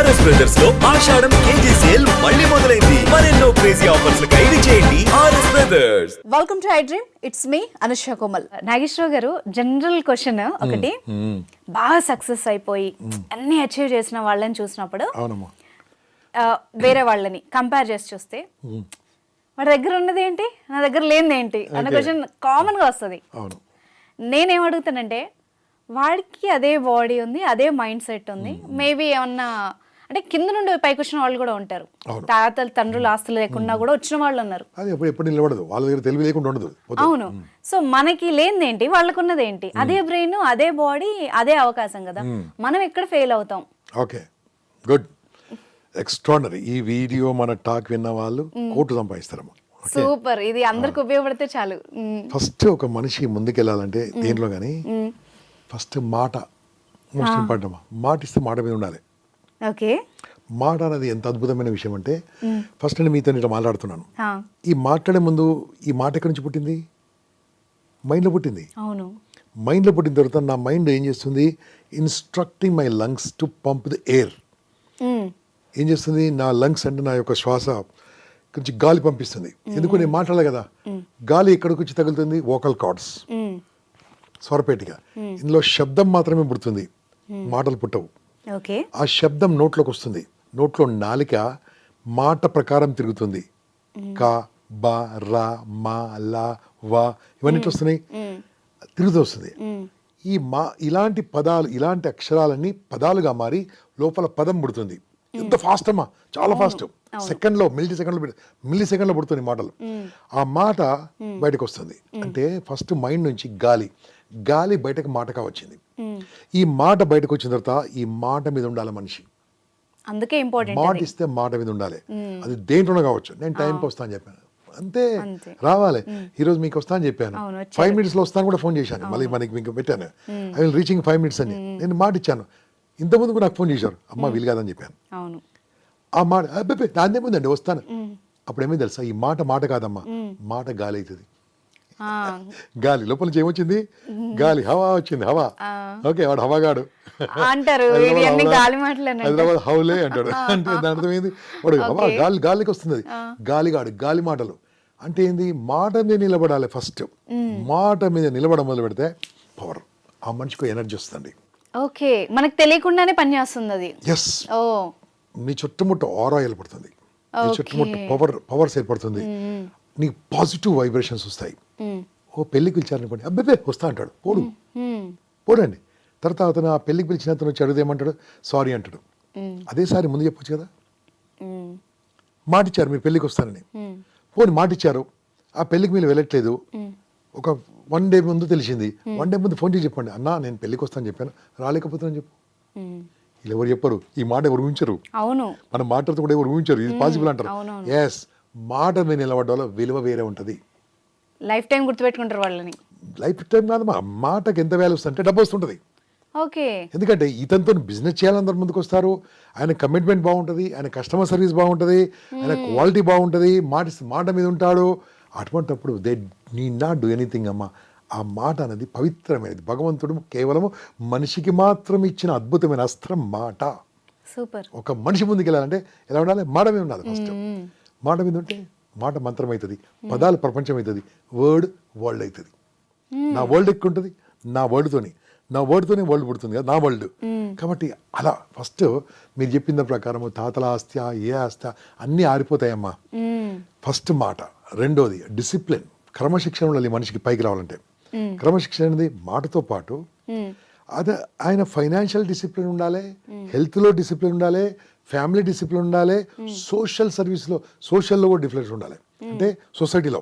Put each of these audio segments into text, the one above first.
RS brothers లో ఆషాఢం KG sale మళ్ళీ మొదలైంది. మరెన్నో క్రేజీ ఆఫర్స్ ఖైదు చేయండి RS Brothers. Welcome to iDream. It's me Anusha Komal. Nageswara Rao గారు, జనరల్ క్వశ్చన్ ఒకటి, బాగా సక్సెస్ అయిపోయి అన్ని అచీవ్ చేసిన వాళ్ళని చూసినప్పుడు వేరే వాళ్ళని కంపేర్ చేసి చూస్తే వాడి దగ్గర ఉన్నది ఏంటి, నా దగ్గర లేనిది ఏంటి అన్న క్వశ్చన్ కామన్ గా వస్తుంది. నేనేం అడుగుతానంటే, వాడికి అదే బాడీ ఉంది, అదే మైండ్ సెట్ ఉంది, మేబీ ఏమన్నా అంటే కింద నుండి పైకి వచ్చిన వాళ్ళు కూడా ఉంటారు. తాతలు తండ్రులు ఆస్తులు లేకుండా కూడా వచ్చిన వాళ్ళు ఉన్నారు. అవును. సో మనకి లేనిది ఏంటి, వాళ్ళకు ఉన్నది ఏంటి? అదే బ్రెయిన్, అదే బాడీ, అదే అవకాశం కదా. మనం ఎక్కడ ఫెయిల్ అవుతాం? Okay, good, extraordinary. ఈ వీడియో మన టాక్ విన్న వాళ్ళు కోట్లు సంపాదిస్తారమ్మా. సూపర్, ఇది అందరికి ఉపయోగపడితే చాలు. ఫస్ట్ ఒక మనిషి ముందుకెళ్ళాలంటే దేంట్లో కానీ ఫస్ట్ మాట మోస్ట్ ఇంపార్టెంట్. మాట ఇస్తే మాట మీద ఉండాలి. ఓకే, మాట అనేది ఎంత అద్భుతమైన విషయం అంటే, ఫస్ట్ నేను మీతో ఇట్లా మాట్లాడుతున్నాను. ఈ మాట్లాడే ముందు ఈ మాట ఎక్కడి నుంచి పుట్టింది? మైండ్లో పుట్టింది. అవును. మైండ్లో పుట్టిన తర్వాత నా మైండ్ ఏం చేస్తుంది? Instructing my lungs to pump the air. ఏం చేస్తుంది? నా లంగ్స్ అంటే నా యొక్క శ్వాస కొంచెం గాలి పంపిస్తుంది. ఎందుకు? నేను మాట్లాడాలి కదా. గాలి ఎక్కడికి వచ్చి తగులుతుంది? వోకల్ కార్డ్స్, స్వరపేటిక. ఇందులో శబ్దం మాత్రమే పుడుతుంది, మాటలు పుట్టవు. ఆ శబ్దం నోట్లోకి వస్తుంది. నోట్లో నాలిక మాట ప్రకారం తిరుగుతుంది. క, బ, ర, మ, ల, వ ఇవన్నీ వస్తున్నాయి, తిరుగుతూ వస్తుంది. ఇలాంటి పదాలు, ఇలాంటి అక్షరాలన్నీ పదాలుగా మారి లోపల పదం పుడుతుంది. ఎంత ఫాస్ట్ అమ్మా, చాలా ఫాస్ట్. సెకండ్లో, మిల్లీ సెకండ్లో పుడుతుంది మాటలు. ఆ మాట బయటకు వస్తుంది. అంటే ఫస్ట్ మైండ్ నుంచి గాలి బయటకు మాటగా వచ్చింది. ఈ మాట బయటకు వచ్చిన తర్వాత ఈ మాట మీద ఉండాలి మనిషి. అందుకే ఇంపార్టెంట్. మాట ఇస్తే మాట మీద ఉండాలి. అది దేంట్లోనే కావచ్చు. నేను టైంకి వస్తాను చెప్పాను, అంతే, రావాలి. ఈ రోజు మీకు వస్తాను చెప్పాను, 5 minutes లో వస్తాను కూడా ఫోన్ చేశాను. మళ్ళీ మనకి మీకు పెట్టాను, ఐ విల్ రీచింగ్ 5 minutes అని నేను మాట ఇచ్చాను. ఇంతకుముందు నాకు ఫోన్ చేశారు, అమ్మ వీలు కాదని చెప్పాను. ఆ మాట అబ్బాయి దాందే ముందండి వస్తాను. అప్పుడు ఏమైంది తెలుసా? ఈ మాట కాదమ్మా, మాట గాలి అవుతుంది. గాలి లోపల నుంచి ఏమొచ్చింది? గాలి, హవా వచ్చింది. హవా, ఓకే, వాడు హవాగాడు అంటారు, హైదరాబాద్ హౌలే అంటాడు. అంటే దాని అర్థం ఏంది? వాడు హవా, గాలికి వస్తుంది. గాలిగాడు, గాలి మాటలు అంటే ఏంది? మాట మీద నిలబడాలి. ఫస్ట్ మాట మీద నిలబడ మొదలు పెడితే పవర్, ఆ మనిషికి ఎనర్జీ వస్తుంది. ఓకే, మనకు తెలియకుండానే పని చేస్తుంది అది. ఎస్, నీ చుట్టుముట్టు ఆరా ఏర్పడుతుంది, నీ చుట్టుముట్టు పవర్స్ ఏర్పడుతుంది, నీకు పాజిటివ్ వైబ్రేషన్స్ వస్తాయి. ఓ పెళ్ళికి పిలిచారు అనుకోండి, అబ్బాయి వస్తా అంటాడు, పోడండి. తర్వాత అతను ఆ పెళ్ళికి పిలిచిన అతను వచ్చి అడుగుదేమంటాడు? సారీ అంటాడు. అదే సారి ముందు చెప్పొచ్చు కదా. మాట ఇచ్చారు మీరు పెళ్ళికి వస్తానని, పోనీ మాట ఇచ్చారు, ఆ పెళ్ళికి మీరు వెళ్ళట్లేదు. ఒక 1 day ముందు తెలిసింది, 1 day ముందు ఫోన్ చేసి చెప్పండి, అన్నా నేను పెళ్ళికి వస్తాను చెప్పాను, రాలేకపోతున్నాను చెప్పు. ఇలా ఎవరు చెప్పరు, ఈ మాట ఎవరు ఊహించరు. అవును, మనం మాట్లాడుతూ కూడా ఎవరు ఊహించరు, ఇది పాసిబుల్ అంటారు. ఎస్, మాట మీద నిలబడ్డ విలువ వేరే ఉంటుంది. లైఫ్ టైం గుర్తుపెట్టుకుంటారు వాళ్ళని. లైఫ్ టైం కాదమ్మా, మాటకి ఎంత వాల్యూ వస్తుంది అంటే డబ్బు వస్తుంటుంది. ఓకే, ఎందుకంటే ఇతనితో బిజినెస్ చేయాలని అందరు ముందుకు వస్తారు. ఆయన కమిట్మెంట్ బాగుంటుంది, ఆయన కస్టమర్ సర్వీస్ బాగుంటుంది, ఆయన క్వాలిటీ బాగుంటుంది, మాట మీద ఉంటాడు. అటువంటిప్పుడు they need not do anything అమ్మా. ఆ మాట అనేది పవిత్రమైనది. భగవంతుడు కేవలం మనిషికి మాత్రం ఇచ్చిన అద్భుతమైన అస్త్రం మాట. సూపర్. ఒక మనిషి ముందుకు వెళ్ళాలంటే ఎలా ఉండాలి? మాట మీద ఉండాలి. ఫస్ట్ మాట మీద ఉంటే మాట మంత్రం అవుతుంది, పదాలు ప్రపంచం అవుతుంది, వరల్డ్ అవుతుంది. నా వరల్డ్ ఎక్కువ ఉంటుంది, నా వర్డ్తోనే వరల్డ్ పుడుతుంది కదా, నా వరల్డ్. కాబట్టి అలా ఫస్ట్ మీరు చెప్పిన ప్రకారం తాతల ఆస్తి, ఏ ఆస్తి అన్నీ ఆరిపోతాయమ్మా. ఫస్ట్ మాట. రెండోది డిసిప్లిన్, క్రమశిక్షణ ఉండాలి మనిషికి పైకి రావాలంటే. క్రమశిక్షణ అనేది మాటతో పాటు అదే ఆయన ఫైనాన్షియల్ డిసిప్లిన్ ఉండాలి, హెల్త్లో డిసిప్లిన్ ఉండాలి, ఫ్యామిలీ డిసిప్లిన్ ఉండాలి, సోషల్లో కూడా డిసిప్లిన్ ఉండాలి. అంటే సొసైటీలో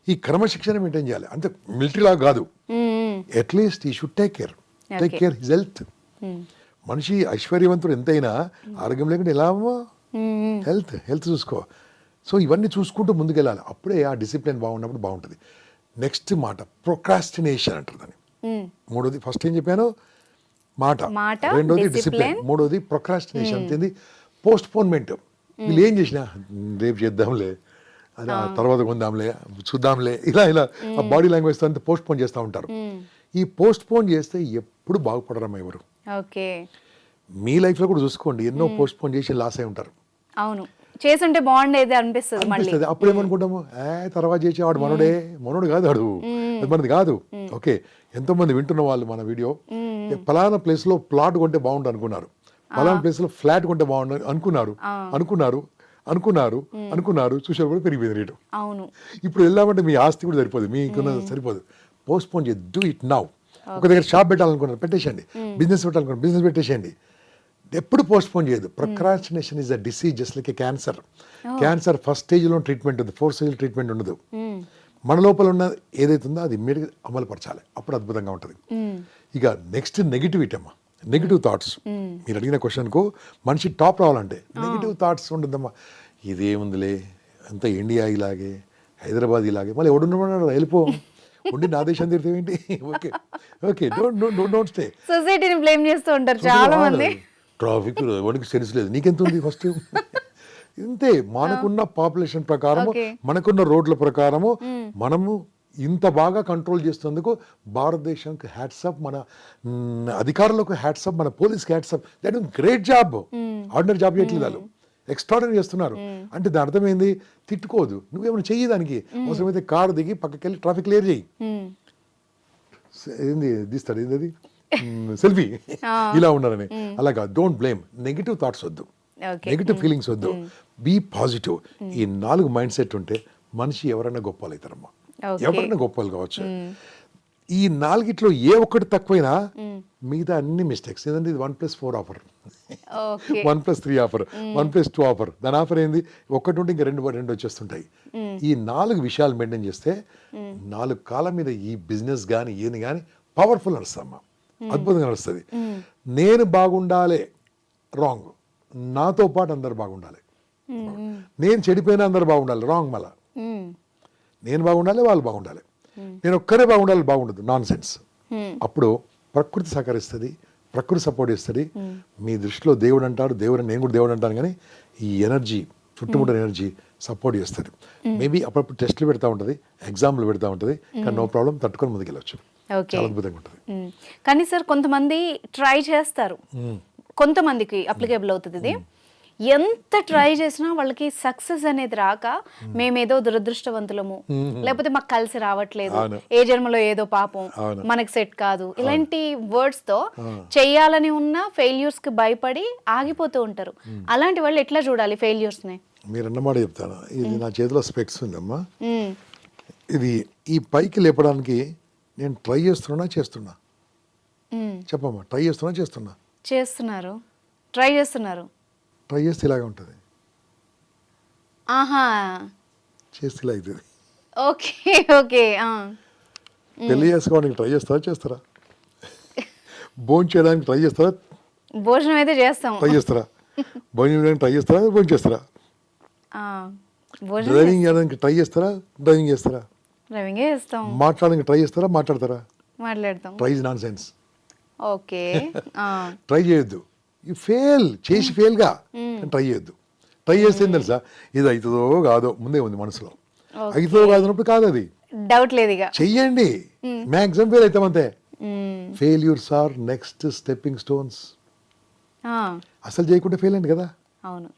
ఈ క్రమశిక్షణ మెయింటైన్ చేయాలి. అంటే మిలిటరీలా కాదు, అట్లీస్ట్ ఈ should take care his health. మనిషి ఐశ్వర్యవంతుడు ఎంతైనా ఆరోగ్యం లేకుండా ఎలా హెల్త్ చూసుకో. సో ఇవన్నీ చూసుకుంటూ ముందుకెళ్ళాలి. అప్పుడే ఆ డిసిప్లిన్ బాగున్నప్పుడు బాగుంటుంది. నెక్స్ట్ మాట ప్రొక్రాస్టినేషన్ అంటారు దాన్ని. మూడోది, ఫస్ట్ ఏం చెప్పాను? మాట. రెండోది డిసిప్లిన్, మూడోది ప్రొక్రాస్టినేషన్. అంతేంది? పోస్ట్ పోన్మెంట్. వీళ్ళు ఏం చేసినా రేపు చేద్దాంలే, అది తర్వాత కొందాంలే, చూద్దాంలే, ఇలా ఆ బాడీ లాంగ్వేజ్ అంతా పోస్ట్ పోన్ చేస్తూ ఉంటారు. ఈ పోస్ట్ పోన్ చేస్తే ఎప్పుడు బాగుపడరమ్మా ఎవరు. మీ లైఫ్లో కూడా చూసుకోండి, ఎన్నో పోస్ట్ పోన్ చేసి లాస్ అయి ఉంటారు. అవును, చేసుంటే బాగుండేది అనిపిస్తుంది మళ్ళీ. అనిపిస్తుంది. అప్పుడు ఏమనుకుంటాము, తర్వాత చేసేవాడు మనోడు కాదు, ఆడు అది మనది కాదు. ఓకే, ఎంతో మంది వింటున్న వాళ్ళు మన వీడియో, పలానా ప్లేస్ లో ప్లాట్ కొంటే బాగుండు అనుకున్నారు, పలానా ప్లేస్ లో ఫ్లాట్ కొంటే బాగుండు అనుకున్నారు చూసే కూడా పెరిగిపోయింది రేటు. అవును, ఇప్పుడు వెళ్ళామంటే మీ ఆస్తి కూడా సరిపోదు, మీకున్న సరిపోదు. పోస్ట్ పోన్ చేసి డూ ఇట్ నౌ. ఒక దగ్గర షాప్ పెట్టాలనుకున్నారు, పెట్టేసేయండి. బిజినెస్ పెట్టాలనుకున్నారు, బిజినెస్ పెట్టేసేయండి. ఎప్పుడు పోస్ట్ పోన్ చేయదు. Procrastination is a disease, just like A cancer. Cancer first స్టేజ్లో ట్రీట్మెంట్ ఉంది, ఫోర్త్ స్టేజ్ ట్రీట్మెంట్ ఉండదు. మన లోపల ఉన్న ఏదైతే ఉందో అది ఇమ్మీడియట్గా అమలు పరచాలి, అప్పుడు అద్భుతంగా ఉంటుంది. ఇక నెక్స్ట్ నెగిటివిటీ అమ్మా, నెగిటివ్ థాట్స్. మీరు అడిగిన క్వశ్చన్కు మనిషి టాప్ రావాలంటే నెగిటివ్ థాట్స్ ఉండద్దమ్మా. ఇదేముందిలే, అంత ఇండియా ఇలాగే, హైదరాబాద్ ఇలాగే, మళ్ళీ ఎవడున్నాడు వెళ్ళిపో, ఉండి నా దేశం తిరిగితే ఏంటి. Okay okay, don't stay. సొసైటీని బ్లేమ్ చేస్తూ ఉంటారు చాలా మంది. ట్రాఫిక్ ఎవరికి సెన్స్ లేదు, నీకెంత ఉంది ఫస్ట్. ఇంతే, మనకున్న పాపులేషన్ ప్రకారము, మనకున్న రోడ్ల ప్రకారము మనము ఇంత బాగా కంట్రోల్ చేస్తున్నందుకు భారతదేశానికి హ్యాట్సప్, మన అధికారులకు హ్యాట్సప్, మన పోలీస్కి hats off. That is great job. Ordinary job చేయట్లేదు వాళ్ళు, ఎక్స్ట్రాడనరీ చేస్తున్నారు. అంటే దాని అర్థం ఏంది, తిట్టుకోదు, నువ్వేమైనా చెయ్యి, దానికి అవసరమైతే కారు దిగి పక్కకి వెళ్ళి ట్రాఫిక్ క్లియర్ చేయి. ఏంది తీస్తాడు, ఏంది అది సెల్ఫీ, ఇలా ఉన్నారని. అలాగా డోంట్ బ్లేమ్. నెగిటివ్ థాట్స్ వద్దు, నెగిటివ్ ఫీలింగ్స్ వద్దు, బీ పాజిటివ్. ఈ 4 మైండ్ సెట్ ఉంటే మనిషి ఎవరైనా గొప్పలు అవుతారమ్మా, ఎవరైనా గొప్పలు కావచ్చు. ఈ 4 ఏ ఒక్కటి తక్కువైనా మిగతా అన్ని మిస్టేక్స్. ఏదంటే ఇది 1+4 ఆఫర్, 1+3 ఆఫర్, 1+2 ఆఫర్. దాని ఆఫర్ ఏంది, ఒకటి ఉంటే ఇంకా రెండు వచ్చేస్తుంటాయి. ఈ 4 విషయాలు మెయింటైన్ చేస్తే 4 కాలం మీద ఈ బిజినెస్ కానీ ఏది కానీ పవర్ఫుల్ నడుస్తామా, అద్భుతంగా నడుస్తుంది. నేను బాగుండాలి రాంగ్, నాతో పాటు అందరు బాగుండాలి. నేను చెడిపోయినా అందరు బాగుండాలి రాంగ్. మళ్ళా నేను బాగుండాలి, వాళ్ళు బాగుండాలి. నేను ఒక్కరే బాగుండాలి, బాగుండదు, నాన్ సెన్స్. అప్పుడు ప్రకృతి సహకరిస్తుంది, ప్రకృతి సపోర్ట్ ఇస్తుంది. మీ దృష్టిలో దేవుడు అంటాడు, దేవుడు, నేను కూడా దేవుడు అంటాను, కానీ ఈ ఎనర్జీ, చుట్టుముట్టిన ఎనర్జీ సపోర్ట్ చేస్తుంది. మేబీ అప్పుడప్పుడు టెస్టులు పెడతా ఉంటుంది, ఎగ్జామ్లు పెడతా ఉంటుంది, కానీ నో ప్రాబ్లం, తట్టుకొని ముందుకెళ్ళచ్చు. చాలా అద్భుతంగా ఉంటుంది. కానీ సార్ కొంతమంది ట్రై చేస్తారు, కొంతమందికి అప్లికేబుల్ అవుతుంది ఇది. ఎంత ట్రై చేసినా వాళ్ళకి సక్సెస్ అనేది రాక, మేమేదో దురదృష్టవంతులము, లేకపోతే మాకు కలిసి రావట్లేదు, ఏ జన్మలో ఏదో పాపం, మనకి సెట్ కాదు, ఇలాంటి వర్డ్స్ తో చెయ్యాలని ఉన్న ఫెయిల్యూర్స్ కి భయపడి ఆగిపోతూ ఉంటారు. అలాంటి వాళ్ళు ఎట్లా చూడాలి ఫెయిల్యూర్స్ ని? మీరు అన్నమాట చెప్తాను. ఇది నా చేతిలో స్పెక్స్ ఉందమ్మా. ఇది ఈ పైకి లేపడానికి నేను ట్రై చేస్తున్నా చెప్పమ్మా, ట్రై చేస్తున్నారు ట్రై చేస్తే ఇలాగే ఉంటుంది, చేస్తే ఇలా అవుతుంది. Okay okay. పెళ్లి చేసుకోవడానికి ట్రై చేస్తారా? భోజనం చేయడానికి ట్రై చేస్తారా? భోజనం అయితే చేస్తాం. భోజనం చేయడానికి ట్రై చేస్తారా? డ్రైవింగ్ చేయడానికి ట్రై చేస్తారా? డ్రైవింగే చేస్తాం. మాట్లాడడానికి ట్రై చేస్తారా? మాట్లాడతాం. Try is non sense. Okay. Try చేయొద్దు, యూ ఫెయిల్ చేసి ఫెయిల్గా ట్రై చేయొద్దు. ట్రై చేస్తే తెలుసా, ఇది అవుతుందో కాదో ముందే ఉంది మనసులో. అవుతుందో కాదన్నప్పుడు కాదు, అది డౌట్ లేదు, ఇక చెయ్యండి. మ్యాక్సిమం ఫెయిల్ అవుతాం అంతే. Failures are next stepping stones. అసలు చేయకుండా ఫెయిల్ అయింది కదా,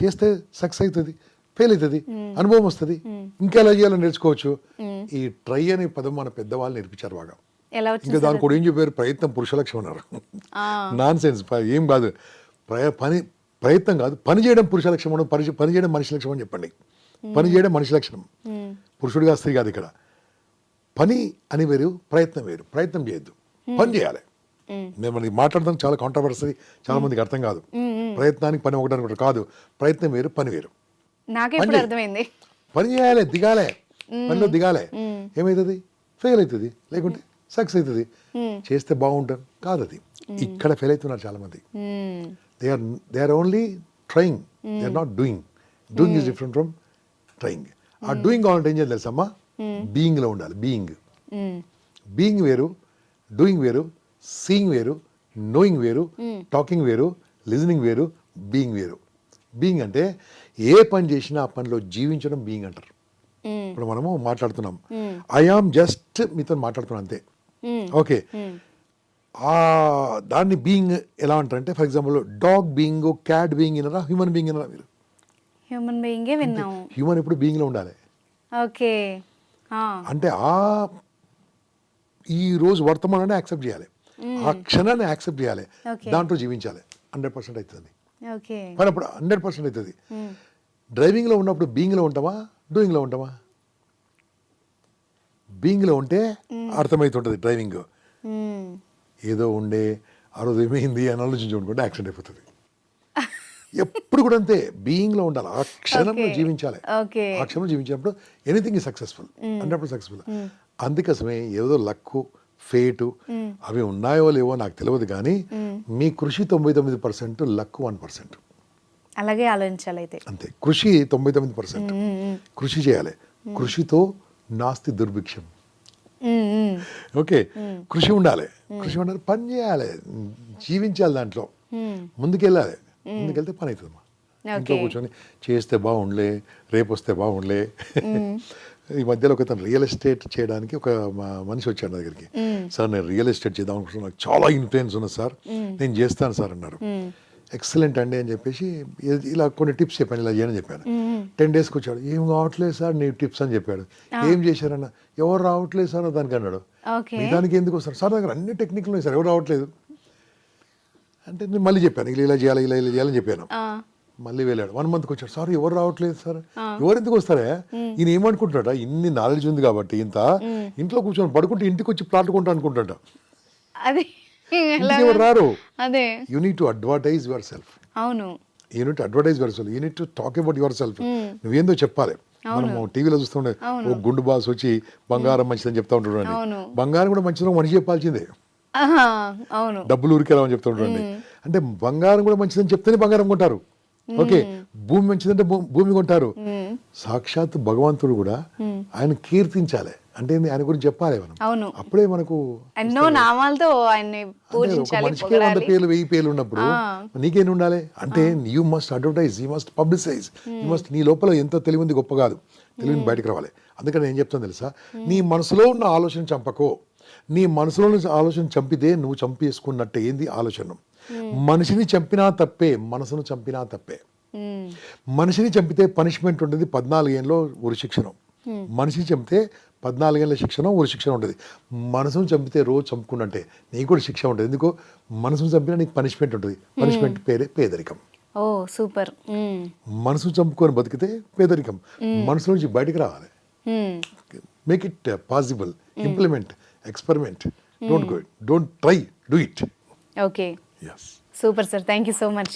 చేస్తే సక్సెస్ అవుతుంది, ఫెయిల్ అవుతుంది, అనుభవం వస్తుంది, ఇంకెలా చేయాలో నేర్చుకోవచ్చు. ఈ ట్రై అనే పదం మన పెద్దవాళ్ళు నేర్పించారు బాగా. ఇంకా దానికి కూడా ఏం చెప్పారు, ప్రయత్నం పురుష లక్షణం అన్నారు. నాన్ సెన్స్, ఏం కాదు, ప్రయత్నం కాదు, పని చేయడం పురుష లక్షణం, పని చేయడం మనిషి లక్షణం అని చెప్పండి. పని చేయడం మనిషి లక్షణం, పురుషుడిగా స్త్రీ కాదు. ఇక్కడ పని అని వేరు, ప్రయత్నం వేరు. ప్రయత్నం చేయొద్దు, పని చేయాలి. నేను మనకి మాట్లాడడం చాలా కాంట్రవర్సీ, చాలా మందికి అర్థం కాదు. ప్రయత్నానికి పని ఒకటి అనుకుంటారు, కాదు. ప్రయత్నం వేరు, పని వేరు. అర్థమైంది. పని చేయాలి, దిగాలే, పనిలో దిగాలే. ఏమవుతుంది, ఫెయిల్ అవుతుంది, లేకుంటే సక్సెస్ అవుతుంది. చేస్తే బాగుంటుంది, కాదు. అది ఇక్కడ ఫెయిల్ అవుతున్నారు చాలా మంది. They are only trying, they are not doing. Doing is different from trying. ఆ డూయింగ్ కావాలంటే ఏం చేయాలి తెలుసమ్మా, బీయింగ్లో ఉండాలి. బీయింగ్ వేరు, డూయింగ్ వేరు, సీయింగ్ వేరు, నోయింగ్ వేరు, టాకింగ్ వేరు, లిజనింగ్ వేరు, బీయింగ్ వేరు. బీయింగ్ అంటే ఏ పని చేసినా ఆ పనిలో జీవించడం బీయింగ్ అంటారు. ఇప్పుడు మనము మాట్లాడుతున్నాం, ఐ ఆమ్ జస్ట్ మీతో మాట్లాడుతున్నాం అంతే. ఓకే, దాన్ని బీయింగ్ ఎలా అంటారంటే for example dog being cat being వినరా హ్యూమన్ బీయింగ్ వినరా మీరు హ్యూమన్ బీయింగే విన్నాము. హ్యూమన్ ఎప్పుడు బీయింగ్లో ఉండాలి. ఓకే. అంటే ఈ రోజు వర్తమానాన్ని యాక్సెప్ట్ చేయాలి, ఆ క్షణాన్ని యాక్సెప్ట్ చేయాలి, Okay. దాంట్లో జీవించాలి. 100% అవుతుంది. ఓకే. మరి అప్పుడు 100% అవుతుంది. డ్రైవింగ్లో ఉన్నప్పుడు బీయింగ్లో ఉంటామా డూయింగ్లో ఉంటామా? బీయింగ్లో ఉంటే అర్థమవుతుంటుంది డ్రైవింగ్. ఏదో ఉండే ఆ రోజు ఏమైంది అని ఆలోచించుకుంటే యాక్సిడెంట్ అయిపోతుంది. ఎప్పుడు కూడా అంతే, బీయింగ్లో ఉండాలి, ఆ క్షణంలో Okay. జీవించాలి. Okay. ఆ క్షణంలో జీవించినప్పుడు ఎనీథింగ్ ఈ సక్సెస్ఫుల్, 100% సక్సెస్ఫుల్. అందుకోసమే ఏదో లక్కు ఫేటు అవి ఉన్నాయో లేవో నాకు తెలియదు కానీ మీ కృషి 99%, లక్కు 1%. అలాగే ఆలోచించాలి అయితే. అంతే, కృషి 99%. కృషి చేయాలి. కృషితో నాస్తి దుర్భిక్షం. ఓకే, కృషి ఉండాలి, పని చేయాలి, జీవించాలి, దాంట్లో ముందుకెళ్ళాలి. ముందుకెళ్తే పని అవుతుందమ్మా. ఇంట్లో కూర్చొని చేస్తే బాగుండలే, రేపు వస్తే బాగుండలే. ఈ మధ్యలో ఒక రియల్ ఎస్టేట్ చేయడానికి ఒక మనిషి వచ్చాడు నా దగ్గరికి. సార్ నేను రియల్ ఎస్టేట్ చేద్దాం అనుకుంటున్నాను, నాకు చాలా ఇన్ఫ్లుయెన్స్ ఉన్నది సార్, నేను చేస్తాను సార్ అన్నారు. ఎక్సలెంట్ అండి అని చెప్పేసి ఇలా కొన్ని టిప్స్ చెప్పాను, ఇలా చేయని చెప్పాను. 10 డేస్కి వచ్చాడు, ఏం కావట్లేదు సార్ నీ టిప్స్ అని చెప్పాడు. ఏం చేశారన్న, ఎవరు రావట్లేదు సార్ దానికి అన్నాడు. మీ దానికి ఎందుకు వస్తారు సార్, దగ్గర అన్ని టెక్నిక్లు ఉన్నాయి సార్, ఎవరు రావట్లేదు అంటే నేను మళ్ళీ చెప్పాను, ఇలా చేయాలి ఇలా చేయాలని చెప్పాను. మళ్ళీ వెళ్ళాడు, 1 మంత్కి వచ్చాడు, సార్ ఎవరు రావట్లేదు సార్. ఎవరు ఎందుకు వస్తారా, ఈయన ఏమనుకుంటున్నాడా, ఇన్ని నాలెడ్జ్ ఉంది కాబట్టి ఇంత ఇంట్లో కూర్చొని పడుకుంటే ఇంటికి వచ్చి ప్లాట్ కొంటా అనుకుంటాడ. అది ఎవరు రారు. అదే, you need to advertise yourself. అవును, you need to advertise yourself, you need to talk about yourself. నువ్వేందో చెప్పాలి. మనం టీవీలో చూస్తుండే ఓ గుండు బాస్ వచ్చి బంగారం మంచిదని చెప్తా ఉంటాడు. బంగారం కూడా మంచిదని మనిషి చెప్పాల్సిందే. అవును, డబ్బులు ఊరికెళ్ళమని చెప్తా ఉంటాడు. అంటే బంగారం కూడా మంచిదని చెప్తేనే బంగారం కొంటారు. ఓకే, భూమి మంచిదంటే భూమి కొంటారు. సాక్షాత్ భగవంతుడు కూడా ఆయన కీర్తించాలి, అంటే ఆయన గురించి చెప్పాలి మనం. అవును, అప్పుడే మనకు ఎన్నో నామాలతో ఆయన్ని పూజించాలి. మనిషికి 100 పేర్లు 1000 పేర్లు ఉన్నప్పుడు నీకేం ఉండాలి అంటే you must advertise, you must publicise, you must. నీ లోపల ఎంత తెలివి ఉంది గొప్ప కాదు, తెలివిని బయటకు రావాలి. అందుకని నేను చెప్తాను తెలుసా, నీ మనసులో ఉన్న ఆలోచన చంపకో. నీ మనసులో నుంచి ఆలోచన చంపితే నువ్వు చంపేసుకున్నట్టే. ఏంది ఆలోచన? మనిషిని చంపినా తప్పే, మనసును చంపినా తప్పే. మనిషిని చంపితే పనిష్మెంట్ ఉంటుంది, 14 ఏళ్ళలో ఉరిశిక్షణ. మనిషిని చంపితే 14 ఏళ్ళ శిక్షణ, ఉరిశిక్షణ ఉంటుంది. మనసును చంపితే రోజు చంపుకున్నట్టే, నీకు కూడా శిక్ష ఉంటుంది. ఎందుకో మనసును చంపినా నీకు పనిష్మెంట్ ఉంటుంది. పనిష్మెంట్ పేరే పేదరికం. ఓ సూపర్. మనసును చంపుకొని బతికితే పేదరికం. మనసు నుంచి బయటకు రావాలి. Make it possible, implement, experiment. Don't go it. Don't try, do it. Okay. Yes. Super sir, thank you so much.